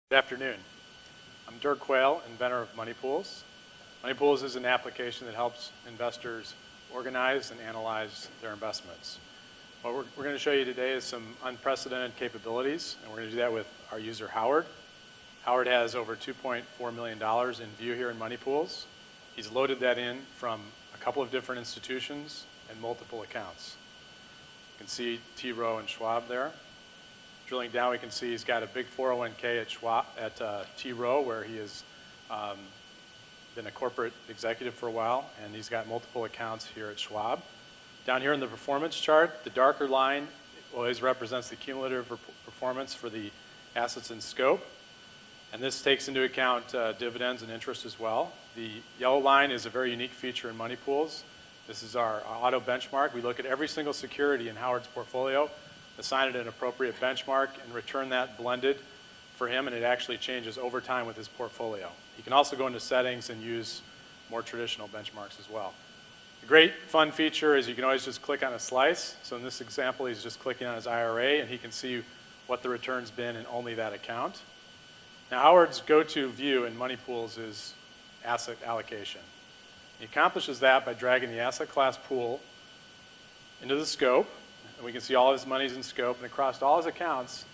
Good afternoon. I'm Dirk Quayle, inventor of Moneypools. Moneypools is an application that helps investors organize and analyze their investments. What we're going to show you today is some unprecedented capabilities, and we're going to do that with our user Howard. Howard has over $2.4 million in view here in Moneypools. He's loaded that in from a couple of different institutions and multiple accounts. You can see T. Rowe and Schwab there. Drilling down, we can see he's got a big 401k at T. Rowe, where he has been a corporate executive for a while, and he's got multiple accounts here at Schwab. Down here in the performance chart, the darker line always represents the cumulative performance for the assets in scope, and this takes into account dividends and interest as well. The yellow line is a very unique feature in Moneypools. This is our auto benchmark. We look at every single security in Howard's portfolio, assign it an appropriate benchmark, and return that blended for him, and it actually changes over time with his portfolio. He can also go into settings and use more traditional benchmarks as well. A great fun feature is you can always just click on a slice. So in this example, he's just clicking on his IRA, and he can see what the return's been in only that account. Now, Howard's go-to view in Moneypools is asset allocation. He accomplishes that by dragging the asset class pool into the scope, and we can see all his money's in scope, and across all his accounts,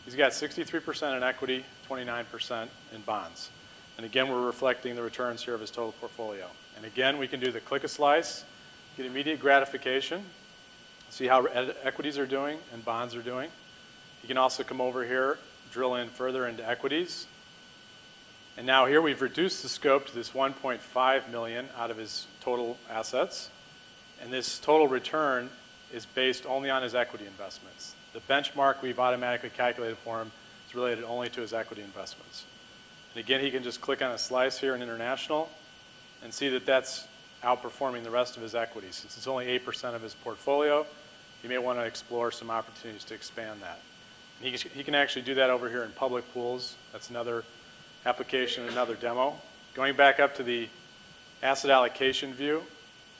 he's got 63% in equity, 29% in bonds. And again, we're reflecting the returns here of his total portfolio. And again, we can do the click a slice, get immediate gratification, see how equities are doing and bonds are doing. You can also come over here, drill in further into equities. And now here we've reduced the scope to this 1.5 million out of his total assets. And this total return is based only on his equity investments. The benchmark we've automatically calculated for him is related only to his equity investments. And again, he can just click on a slice here in international and see that that's outperforming the rest of his equities. Since it's only 8% of his portfolio, you may want to explore some opportunities to expand that. And he can actually do that over here in public pools. That's another application, another demo. Going back up to the asset allocation view,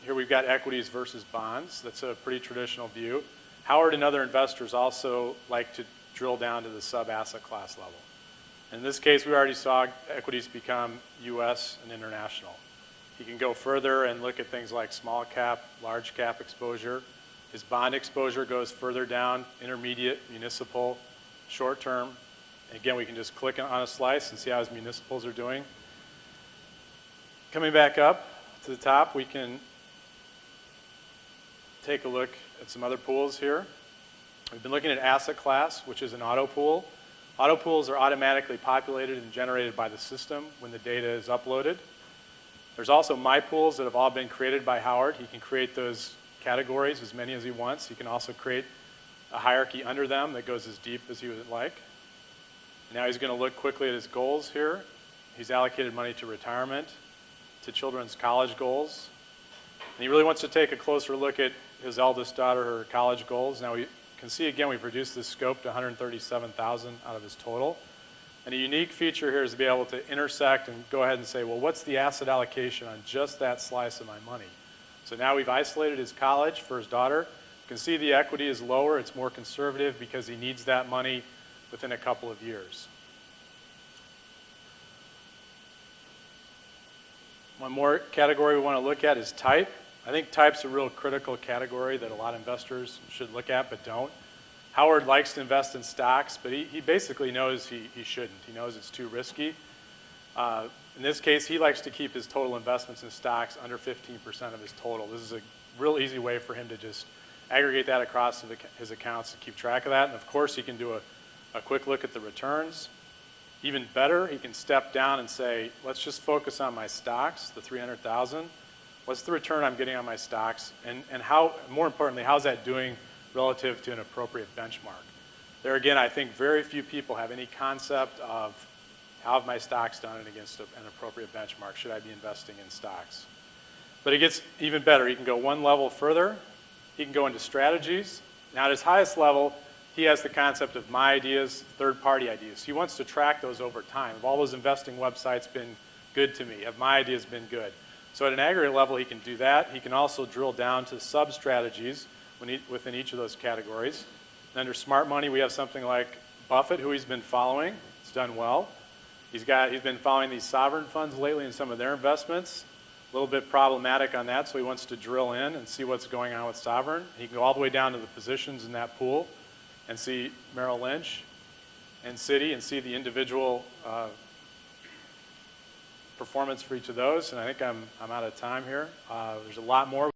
here we've got equities versus bonds. That's a pretty traditional view. Howard and other investors also like to drill down to the sub-asset class level. In this case, we already saw equities become US and international. He can go further and look at things like small cap, large cap exposure. His bond exposure goes further down, intermediate, municipal, short term. Again, we can just click on a slice and see how his municipals are doing. Coming back up to the top, we can take a look at some other pools here. We've been looking at asset class, which is an auto pool. Auto pools are automatically populated and generated by the system when the data is uploaded. There's also my pools that have all been created by Howard. He can create those categories, as many as he wants. He can also create a hierarchy under them that goes as deep as he would like. Now he's going to look quickly at his goals here. He's allocated money to retirement, to children's college goals. And he really wants to take a closer look at his eldest daughter, her college goals. Now we can see again we've reduced the scope to 137,000 out of his total. And a unique feature here is to be able to intersect and go ahead and say, well, what's the asset allocation on just that slice of my money? So now we've isolated his college for his daughter. You can see the equity is lower, it's more conservative because he needs that money within a couple of years. One more category we want to look at is type. I think type's a real critical category that a lot of investors should look at but don't. Howard likes to invest in stocks, but he basically knows he shouldn't. He knows it's too risky. In this case, he likes to keep his total investments in stocks under 15% of his total. This is a real easy way for him to just aggregate that across his accounts and keep track of that. And of course, he can do a quick look at the returns. Even better, he can step down and say, let's just focus on my stocks, the 300,000. What's the return I'm getting on my stocks? And how, more importantly, how's that doing relative to an appropriate benchmark? There again, I think very few people have any concept of how have my stocks done against an appropriate benchmark. Should I be investing in stocks? But it gets even better. He can go one level further. He can go into strategies. Now at his highest level, he has the concept of my ideas, third-party ideas. He wants to track those over time. Have all those investing websites been good to me? Have my ideas been good? So at an aggregate level, he can do that. He can also drill down to sub-strategies within each of those categories. And under smart money, we have something like Buffett, who he's been following. It's done well. He's been following these sovereign funds lately in some of their investments. A little bit problematic on that, so he wants to drill in and see what's going on with sovereign. He can go all the way down to the positions in that pool and see Merrill Lynch and Citi and see the individual performance for each of those. And I think I'm out of time here. There's a lot more.